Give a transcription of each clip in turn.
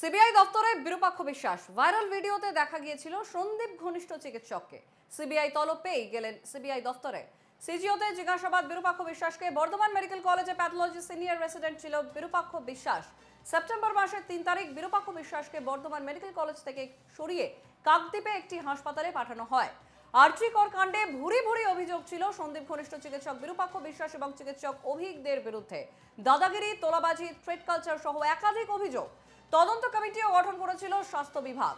CBI দপ্তরে বিরূপাক্ষ বিশ্বাস। Viral ভিডিওতে দেখা গিয়েছিল সন্দীপ ঘনিষ্ঠ চিকিৎসককে। সিবিআই তলব পেয়ে গেলেন সিবিআই দপ্তরে। সিজিওতে জিজ্ঞাসাবাদ বিরূপাক্ষ বিশ্বাসকে। বর্ধমান মেডিকেল কলেজে প্যাথোলজি সিনিয়র রেসিডেন্ট ছিল বিরূপাক্ষ বিশ্বাস। সেপ্টেম্বর মাসের ৩ তারিখ বিরূপাক্ষ বিশ্বাসকে বর্ধমান মেডিকেল কলেজ থেকে সরিয়ে কাকদ্বীপে একটি হাসপাতালে পাঠানো হয়। আরজিকর কাণ্ডে ভুরি ভুরি অভিযোগ ছিল সন্দীপ ঘনিষ্ঠ চিকিৎসক বিরূপাক্ষ বিশ্বাস এবং চিকিৎসক অভিজ্ঞদের বিরুদ্ধে। দাদাগিরি, তোলাবাজি, থ্রেট কালচার সহ একাধিক অভিযোগ। তদন্ত কমিটিও গঠন করেছিল স্বাস্থ্য বিভাগ।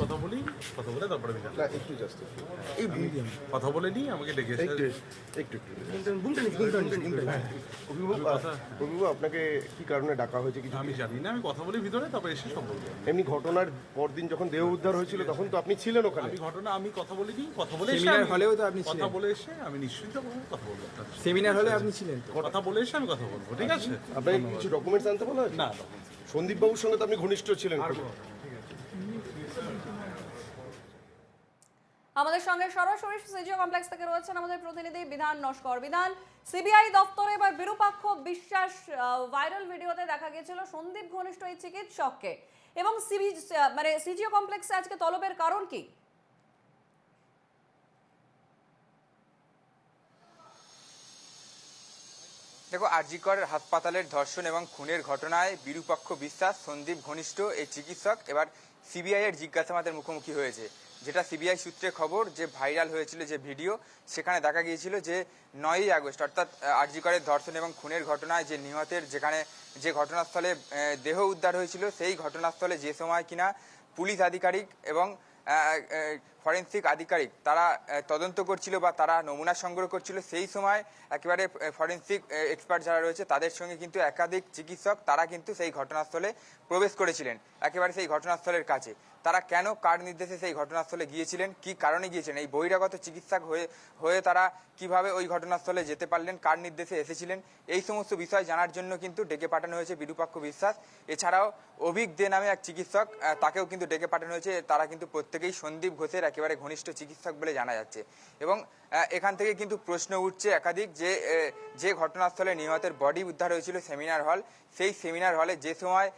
কথা বলি, কথা বলে তারপরে কথা বলে নিই, আমাকে ডেকে অভিভাবক আপনাকে কি কারণে ডাকা হয়েছে কিছু আমি জানি না, আমি কথা বলি ভিতরে, তারপরে এসে সব বলবো। এমনি ঘটনার পরদিন যখন দেহ উদ্ধার হয়েছিল তখন তো আপনি ছিলেন ওখানে। আমি কথা বলিনি, কথা বলে সেমিনার হলেও তো আপনি কথা বলে এসে আমি নিশ্চয়ই যাবো, কথা বলবো। সেমিনার হলে আপনি ছিলেন তো? কথা বলে এসে আমি কথা বলবো, ঠিক আছে? আপনাকে কিছু ডকুমেন্টস আনতে বলা হয়েছে? না, সন্দীপ বাবুর সঙ্গে তো আপনি ঘনিষ্ঠ ছিলেন। আমাদের সঙ্গে সরাসরি সিজিও কমপ্লেক্স থেকে রয়েছেন আমাদের প্রতিনিধি বিধান নস্কর। বিধান, সিবিআই দপ্তরে এবার বিরূপাক্ষ বিশ্বাস। ভাইরাল ভিডিওতে দেখা গিয়েছিল সন্দীপ ঘনিষ্ঠ এই চিকিৎসককে, এবং সিজিও কমপ্লেক্সে আজকে তলবের কারণ কি? দেখো, আরজিকর হাসপাতালের ধর্ষণ এবং খুনের ঘটনায় বিরূপাক্ষ বিশ্বাস সন্দীপ ঘনিষ্ঠ এই চিকিৎসক এবার সিবিআই এর জিজ্ঞাসাবাদের মুখোমুখি হয়েছে। যেটা সিবিআই সূত্রে খবর, যে ভাইরাল হয়েছিল যে ভিডিও, সেখানে দেখা গিয়েছিল যে 9ই আগস্ট অর্থাৎ আরজিকরের ধর্ষণ এবং খুনের ঘটনায় যে নিহতের যে ঘটনাস্থলে দেহ উদ্ধার হয়েছিল, সেই ঘটনাস্থলে যে সময় কিনা পুলিশ আধিকারিক এবং ফরেন্সিক আধিকারিক তারা তদন্ত করছিল বা তারা নমুনা সংগ্রহ করছিল, সেই সময় একেবারে ফরেন্সিক এক্সপার্ট যারা রয়েছে তাদের সঙ্গে কিন্তু একাধিক চিকিৎসক তারা কিন্তু সেই ঘটনাস্থলে প্রবেশ করেছিলেন, একেবারে সেই ঘটনাস্থলের কাছে। তারা কেন, কার নির্দেশে সেই ঘটনাস্থলে গিয়েছিলেন, কি কারণে গিয়েছিলেন, এই বহিরাগত চিকিৎসক হয়ে তারা কিভাবে ওই ঘটনাস্থলে যেতে পারলেন, কার নির্দেশে এসেছিলেন, এই সমস্ত বিষয় জানার জন্য কিন্তু ডেকে পাঠানো হয়েছে বিরূপাক্ষ বিশ্বাস। এছাড়াও অভিক দে নামে এক চিকিৎসক, তাকেও কিন্তু ডেকে পাঠানো হয়েছে। তারা কিন্তু প্রত্যেকেই সন্দীপ ঘোষের একেবারে ঘনিষ্ঠ চিকিৎসক বলে জানা যাচ্ছে। এবং এখান থেকে কিন্তু প্রশ্ন উঠছে একাধিক, যে ঘটনাস্থলে নিহতের বডি উদ্ধার হয়েছিল সেমিনার হল, সেই সেমিনার হলে যে সময়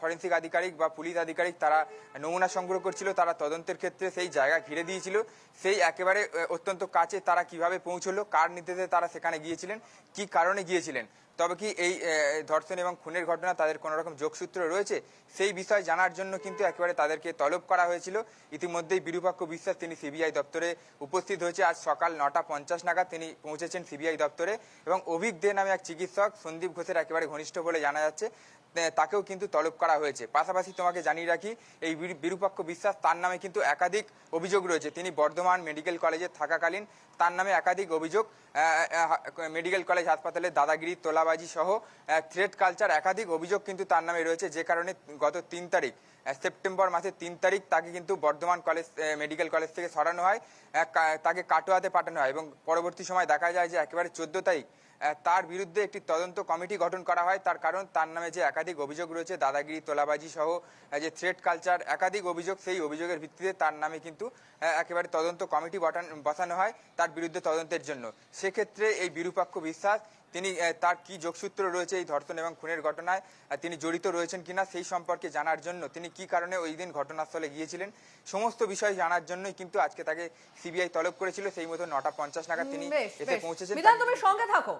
ফরেন্সিক আধিকারিক বা পুলিশ আধিকারিক তারা নমুনা সংগ্রহ করছিল, তারা তদন্তের ক্ষেত্রে সেই জায়গা ঘিরে দিয়েছিল, সেই একেবারে অত্যন্ত কাছে তারা কিভাবে পৌঁছলো, কার নির্দেশে তারা সেখানে গিয়েছিলেন, কি কারণে গিয়েছিলেন, তবে কি এই ধর্ষণ এবং খুনের ঘটনা তাদের কোনো রকম যোগসূত্র রয়েছে, সেই বিষয় জানার জন্য কিন্তু একেবারে তাদেরকে তলব করা হয়েছিল। ইতিমধ্যেই বিরূপাক্ষ বিশ্বাস তিনি সিবিআই দপ্তরে উপস্থিত হয়েছে। আজ সকাল 9:50 নাগাদ তিনি পৌঁছেছেন সিবিআই দপ্তরে। এবং অভিক দে নামে এক চিকিৎসক সন্দীপ ঘোষের একেবারে ঘনিষ্ঠ বলে জানা যাচ্ছে, তাকেও কিন্তু তলব করা হয়েছে। পাশাপাশি তোমাকে জানিয়ে রাখি, এই বিরূপাক্ষ বিশ্বাস তার নামে কিন্তু একাধিক অভিযোগ রয়েছে। তিনি বর্ধমান মেডিকেল কলেজে থাকাকালীন তার নামে একাধিক অভিযোগ, মেডিকেল কলেজ হাসপাতালে দাদাগিরি, তোলাবাজি সহ থ্রেট কালচার একাধিক অভিযোগ কিন্তু তার নামে রয়েছে। যে কারণে গত 3 তারিখ সেপ্টেম্বর মাসের 3 তারিখ তাকে কিন্তু বর্ধমান মেডিকেল কলেজ থেকে সরানো হয়, তাকে কাটোয়াতে পাঠানো হয়। এবং পরবর্তী সময় দেখা যায় যে একেবারে 14 তারিখ তার বিরুদ্ধে একটি তদন্ত কমিটি গঠন করা হয়। তার কারণ, তার নামে যে একাধিক অভিযোগ রয়েছে, দাদাগিরি, তোলাবাজি সহ যে থ্রেট কালচার একাধিক অভিযোগ, সেই অভিযোগের ভিত্তিতে তার নামে কিন্তু একেবারে তদন্ত কমিটি বসানো হয় তার বিরুদ্ধে তদন্তের জন্য। সেক্ষেত্রে এই বিরূপাক্ষ বিশ্বাস তিনি তার কি যোগসূত্র রয়েছে এই ধর্ষণ এবং খুনের ঘটনায়, তিনি জড়িত রয়েছেন কিনা সেই সম্পর্কে জানার জন্য, তিনি কি কারণে ওই দিন ঘটনাস্থলে গিয়েছিলেন, সমস্ত বিষয় জানার জন্যই কিন্তু আজকে তাকে সিবিআই তলব করেছিল। সেই মতো 9:50 নাগাদ তিনি এসে পৌঁছেছেন। তুমি সঙ্গে থাকো।